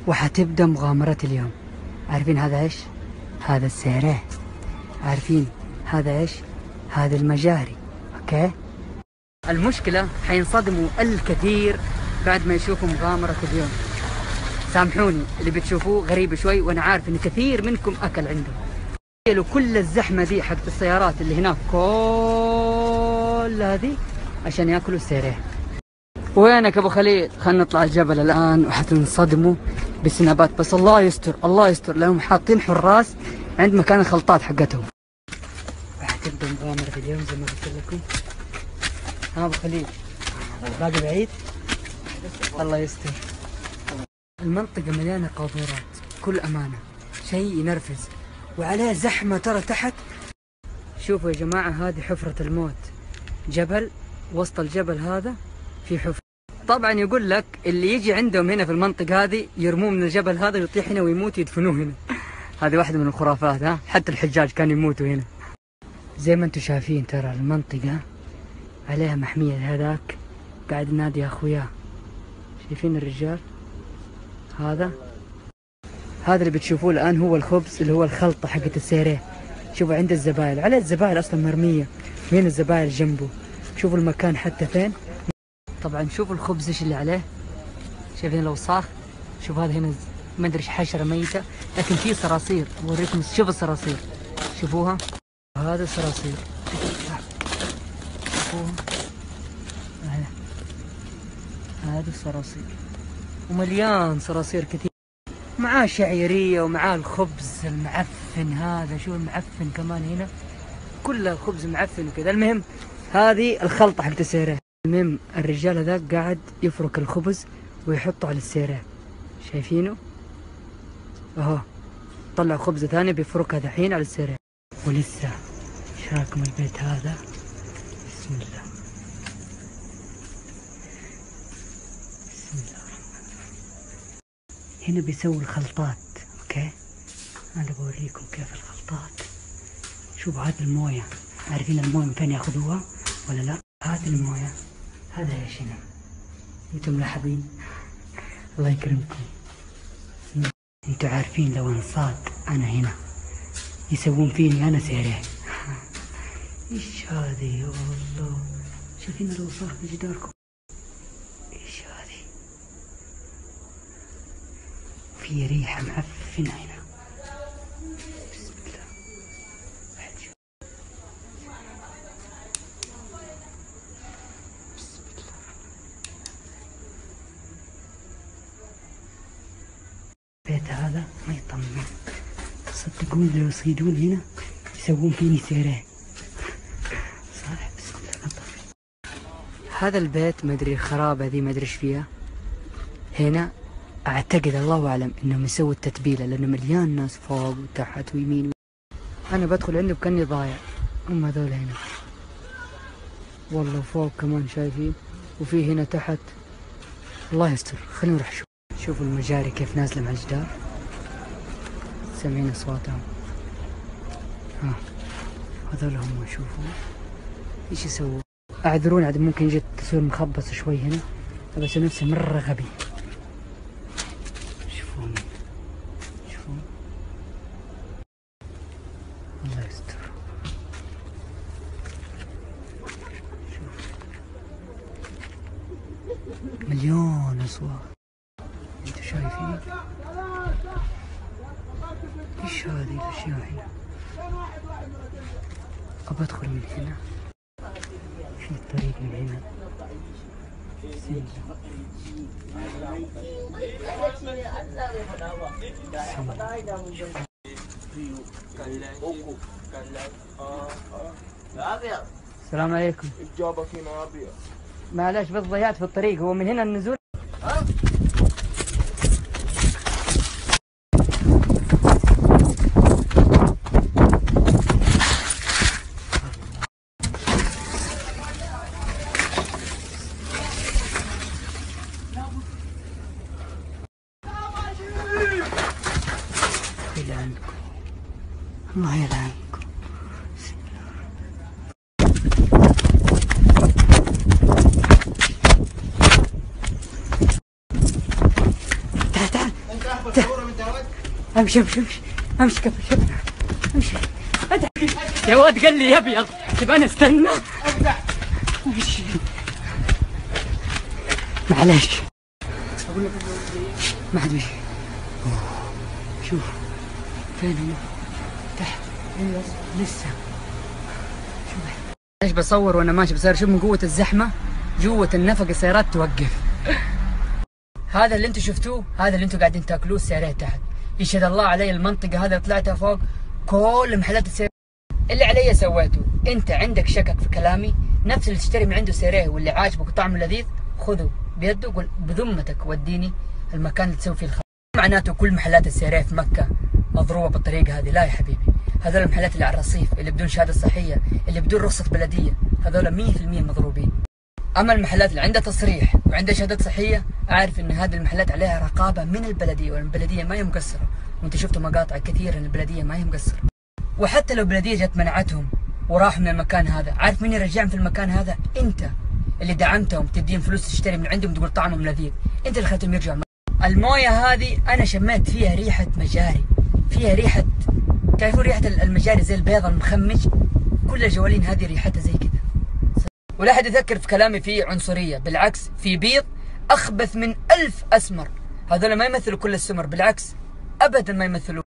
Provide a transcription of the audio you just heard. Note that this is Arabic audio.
وحتبدأ مغامرة اليوم. عارفين هذا ايش؟ هذا السيرة. عارفين هذا ايش؟ هذا المجاري. اوكي؟ المشكلة حينصدموا الكثير بعد ما يشوفوا مغامرة اليوم. سامحوني اللي بتشوفوه غريب شوي، وانا عارف ان كثير منكم اكل عنده. تخيلوا كل الزحمة دي حقت السيارات اللي هناك كل هذه عشان ياكلوا السيرة. وينك ابو خليل؟ خلينا نطلع الجبل الان وحتنصدموا بالسنابات، بس الله يستر الله يستر لانهم حاطين حراس عند مكان الخلطات حقتهم. وحتبدا مغامرة اليوم زي ما قلت لكم. ها ابو خليل باقي بعيد؟ الله يستر. المنطقة مليانة قاذورات بكل أمانة، شيء ينرفز، وعليه زحمة ترى تحت. شوفوا يا جماعة هذه حفرة الموت، جبل وسط الجبل هذا في حفرة. طبعا يقول لك اللي يجي عندهم هنا في المنطقة هذه يرموه من الجبل هذا ويطيح هنا ويموت يدفنوه هنا. هذه واحدة من الخرافات، ها حتى الحجاج كانوا يموتوا هنا. زي ما انتم شايفين ترى المنطقة عليها محمية. هذاك قاعد ينادي يا اخويا، شايفين الرجال هذا اللي بتشوفوه الآن هو الخبز اللي هو الخلطة حقت السيرة. شوفوا عند الزبايل، عليه الزبايل أصلا مرمية، وين الزبايل جنبه. شوفوا المكان حتى فين. طبعا شوفوا الخبز ايش اللي عليه، شايفين الأوساخ. شوف هذا هنا ما أدري حشرة ميتة، لكن في صراصير. أوريكم، شوفوا الصراصير، شوفوها، هذا صراصير، شوفوها، هذا الصراصير، ومليان صراصير كثير. معاه شعيرية ومعاه الخبز المعفن هذا. شو المعفن كمان هنا، كله خبز معفن وكذا. المهم هذه الخلطة حقت السيرة. المهم الرجال هذاك قاعد يفرك الخبز ويحطه على السيرة، شايفينه اهو. طلع خبزة ثانية بيفركها دحين على السيرة. ولسه ايش رايكم البيت هذا؟ بسم الله بسم الله. هنا بيسوي الخلطات. اوكي انا بوريكم كيف الخلطات. شوفوا هذه المويه، عارفين المويه من فين ياخذوها ولا لا؟ هذه المويه، هذا ايش هنا؟ انتم ملاحظين؟ الله يكرمكم. انتم عارفين لو انصاد انا هنا يسوون فيني انا سيرة. ايش هذه يا الله؟ شايفين الاوساخ في جداركم؟ ايش هذه؟ في ريحة معفنة هنا. بسم الله. بسم الله. البيت هذا ما يطمن، تصدقون لو يصيدون هنا يسوون فيني سيرة. صح. بسم الله. نطفي هذا البيت، ما ادري الخرابة ذي ما ادري ايش فيها. هنا اعتقد الله اعلم انهم يسووا التتبيله لانه مليان ناس فوق وتحت ويمين. انا بدخل عنده كاني ضايع. هم هذول هنا والله، فوق كمان شايفين، وفي هنا تحت. الله يستر. خلينا نروح نشوف. شوفوا المجاري كيف نازله مع الجدار، سامعين اصواتهم. ها هذول هم. شوفوا ايش يسووا. اعذروني عاد ممكن يجي التصوير مخبص شوي هنا، بس نفسي مره غبي. شوفوا الله يستر. شوف مليون اصوات، انتوا شايفين؟ ايش هذه الاشياء هنا؟ ابى ادخل من هنا، في الطريق من هنا. بسم الله. السلام عليكم. معلش بس ضيعت في الطريق. هو من هنا النزول؟ يلعنكم الله يلعنكم. تعال تعال امشي امشي امشي امشي قبل امشي. يا واد قال لي يا ابيض تبغى استنى. امشي معلش ما حد بيجي. شوف فين هنا تحت لسه. شوف ليش بصور وانا ماشي بصير. شوف من قوة الزحمة جوة النفق السيارات توقف. هذا اللي انتم شفتوه، هذا اللي انتم قاعدين تاكلوه السيارات تحت. يشهد الله علي المنطقة هذا طلعتها فوق كل محلات السيارات. اللي علي سويته. انت عندك شكك في كلامي، نفس اللي تشتري من عنده سيارة واللي عاجبك وطعمه لذيذ خذه بيده وقول بذمتك وديني المكان اللي تسوي فيه الخير. معناته كل محلات السيارة في مكة مضروبة بالطريقة هذه، لا يا حبيبي. هذول المحلات اللي على الرصيف اللي بدون شهادة صحية اللي بدون رخصة بلدية هذول 100% مضروبين. اما المحلات اللي عندها تصريح وعندها شهادات صحية اعرف ان هذه المحلات عليها رقابة من البلدية، والبلدية ما هي مقصرة. وانت شفتوا مقاطع كثيرة ان البلدية ما هي مقصرة. وحتى لو البلدية جت منعتهم وراحوا من المكان هذا، عارف مين يرجعهم في المكان هذا؟ انت اللي دعمتهم تديهم فلوس تشتري من عندهم تقول طعمهم لذيذ، انت اللي خليتهم يرجعوا. المويه هذه انا شميت فيها ريحه مجاري، فيها ريحه، تعرفون ريحه المجاري زي البيض المخمج، كل الجوالين هذه ريحتها زي كذا. ولا احد يفكر في كلامي فيه عنصريه، بالعكس في بيض اخبث من 1000 اسمر، هذول ما يمثلوا كل السمر، بالعكس ابدا ما يمثلوا.